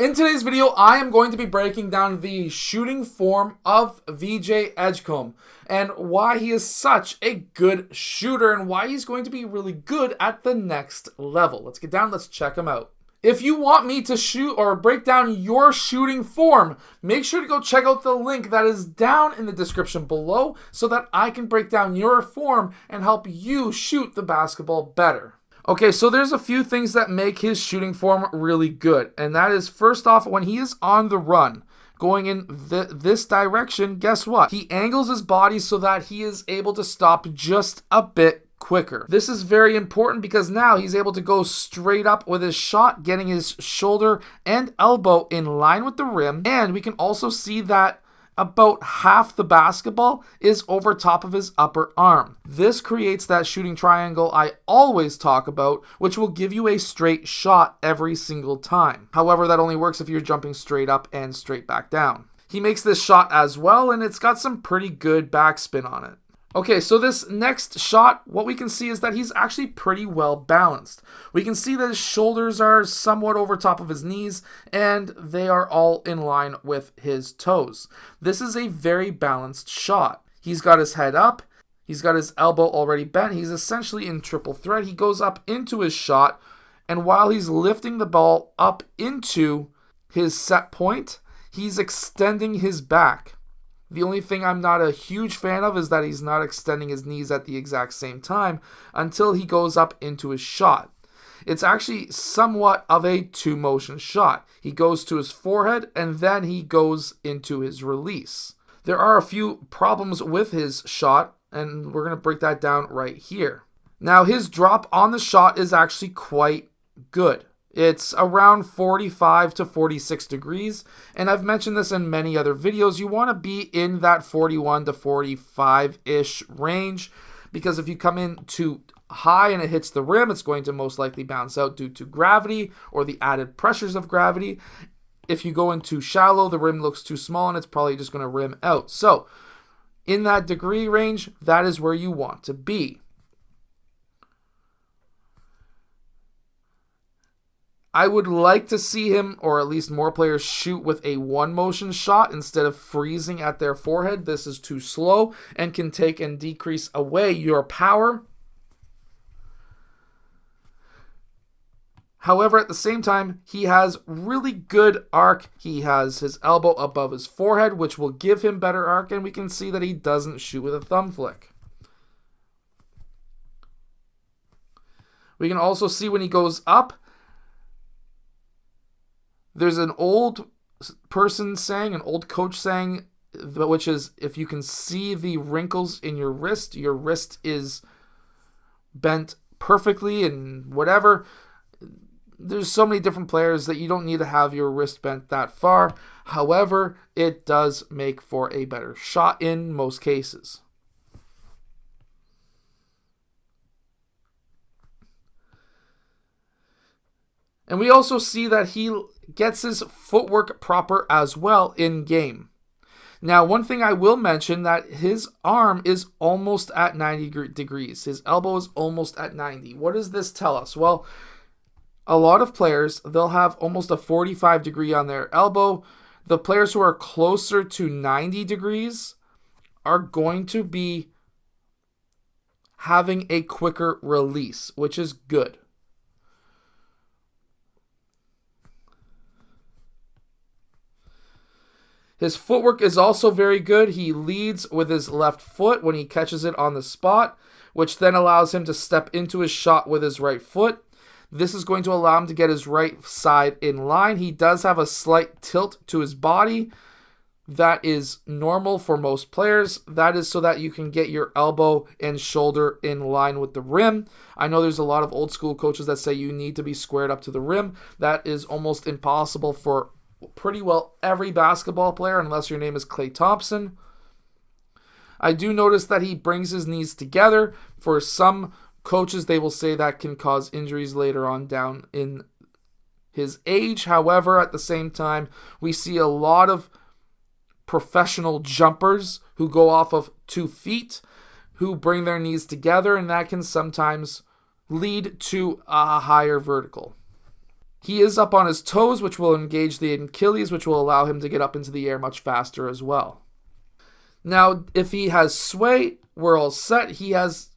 In today's video, I am going to be breaking down the shooting form of VJ Edgecombe and why he is such a good shooter and why he's going to be really good at the next level. Let's get down, let's check him out. If you want me to shoot or break down your shooting form, make sure to go check out the link that is down in the description below so that I can break down your form and help you shoot the basketball better. Okay, so there's a few things that make his shooting form really good, and that is, first off, when he is on the run, going in this direction, guess what? He angles his body so that he is able to stop just a bit quicker. This is very important because now he's able to go straight up with his shot, getting his shoulder and elbow in line with the rim, and we can also see that about half the basketball is over top of his upper arm. This creates that shooting triangle I always talk about, which will give you a straight shot every single time. However, that only works if you're jumping straight up and straight back down. He makes this shot as well, and it's got some pretty good backspin on it. Okay, so this next shot, what we can see is that he's actually pretty well balanced. We can see that his shoulders are somewhat over top of his knees, and they are all in line with his toes. This is a very balanced shot. He's got his head up, he's got his elbow already bent, he's essentially in triple threat. He goes up into his shot, and while he's lifting the ball up into his set point, he's extending his back. The only thing I'm not a huge fan of is that he's not extending his knees at the exact same time until he goes up into his shot. It's actually somewhat of a two-motion shot. He goes to his forehead and then he goes into his release. There are a few problems with his shot, and we're going to break that down right here. Now, his drop on the shot is actually quite good. It's around 45 to 46 degrees, and I've mentioned this in many other videos. You want to be in that 41 to 45-ish range, because if you come in too high and it hits the rim, it's going to most likely bounce out due to gravity or the added pressures of gravity. If you go in too shallow, the rim looks too small, and it's probably just going to rim out. So, in that degree range, that is where you want to be. I would like to see him, or at least more players, shoot with a one-motion shot instead of freezing at their forehead. This is too slow and can take and decrease away your power. However, at the same time, he has really good arc. He has his elbow above his forehead, which will give him better arc, and we can see that he doesn't shoot with a thumb flick. We can also see when he goes up, there's an old person saying, an old coach saying, which is, if you can see the wrinkles in your wrist is bent perfectly and whatever. There's so many different players that you don't need to have your wrist bent that far. However, it does make for a better shot in most cases. And we also see that he gets his footwork proper as well in game. Now, one thing I will mention, that his arm is almost at 90 degrees. His elbow is almost at 90. What does this tell us? Well, a lot of players, they'll have almost a 45 degree on their elbow. The players who are closer to 90 degrees are going to be having a quicker release, which is good. His footwork is also very good. He leads with his left foot when he catches it on the spot, which then allows him to step into his shot with his right foot. This is going to allow him to get his right side in line. He does have a slight tilt to his body. That is normal for most players. That is so that you can get your elbow and shoulder in line with the rim. I know there's a lot of old school coaches that say you need to be squared up to the rim. That is almost impossible for pretty well every basketball player, unless your name is Klay Thompson. I do notice that he brings his knees together. For some coaches, they will say that can cause injuries later on down in his age. However, at the same time, we see a lot of professional jumpers who go off of 2 feet, who bring their knees together, and that can sometimes lead to a higher vertical. He is up on his toes, which will engage the Achilles, which will allow him to get up into the air much faster as well. Now, if he has sway, we're all set. He has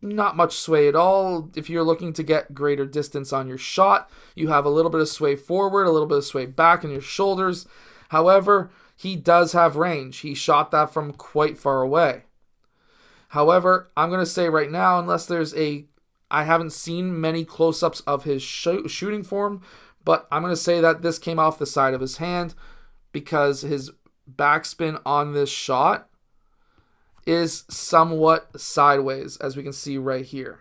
not much sway at all. If you're looking to get greater distance on your shot, you have a little bit of sway forward, a little bit of sway back in your shoulders. However, he does have range. He shot that from quite far away. However, I'm going to say right now, unless I haven't seen many close-ups of his shooting form, but I'm going to say that this came off the side of his hand because his backspin on this shot is somewhat sideways, as we can see right here.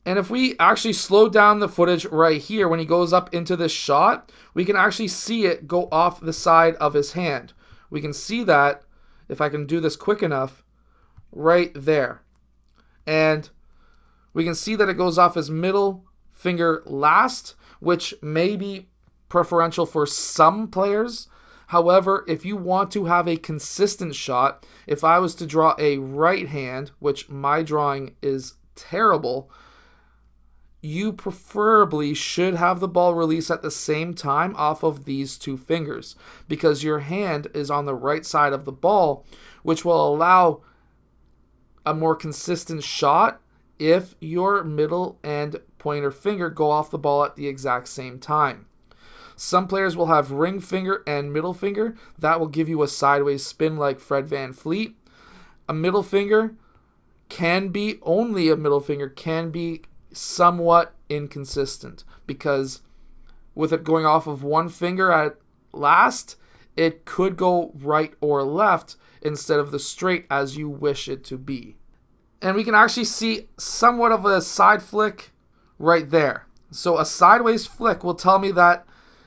And if we actually slow down the footage right here, when he goes up into this shot, we can actually see it go off the side of his hand. We can see that, if I can do this quick enough, right there. And we can see that it goes off his middle finger last, which may be preferential for some players. However, if you want to have a consistent shot, if I was to draw a right hand, which my drawing is terrible, you preferably should have the ball release at the same time off of these two fingers, because your hand is on the right side of the ball, which will allow a more consistent shot if your middle and pointer finger go off the ball at the exact same time. Some players will have ring finger and middle finger. That will give you a sideways spin like Fred VanVleet. A middle finger can be somewhat inconsistent, because with it going off of one finger at last, it could go right or left instead of the straight as you wish it to be. And we can actually see somewhat of a side flick right there. So a sideways flick will tell me that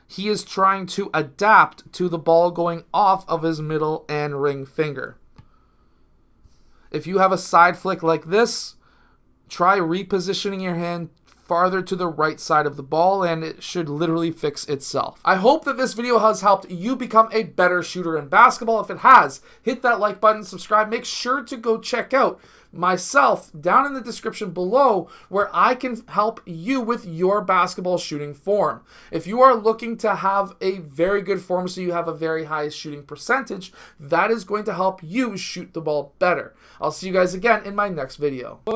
he is trying to adapt to the ball going off of his middle and ring finger. If you have a side flick like this, try repositioning your hand farther to the right side of the ball, and it should literally fix itself. I hope that this video has helped you become a better shooter in basketball. If it has, hit that like button, subscribe. Make sure to go check out myself down in the description below, where I can help you with your basketball shooting form. If you are looking to have a very good form so you have a very high shooting percentage, that is going to help you shoot the ball better. I'll see you guys again in my next video.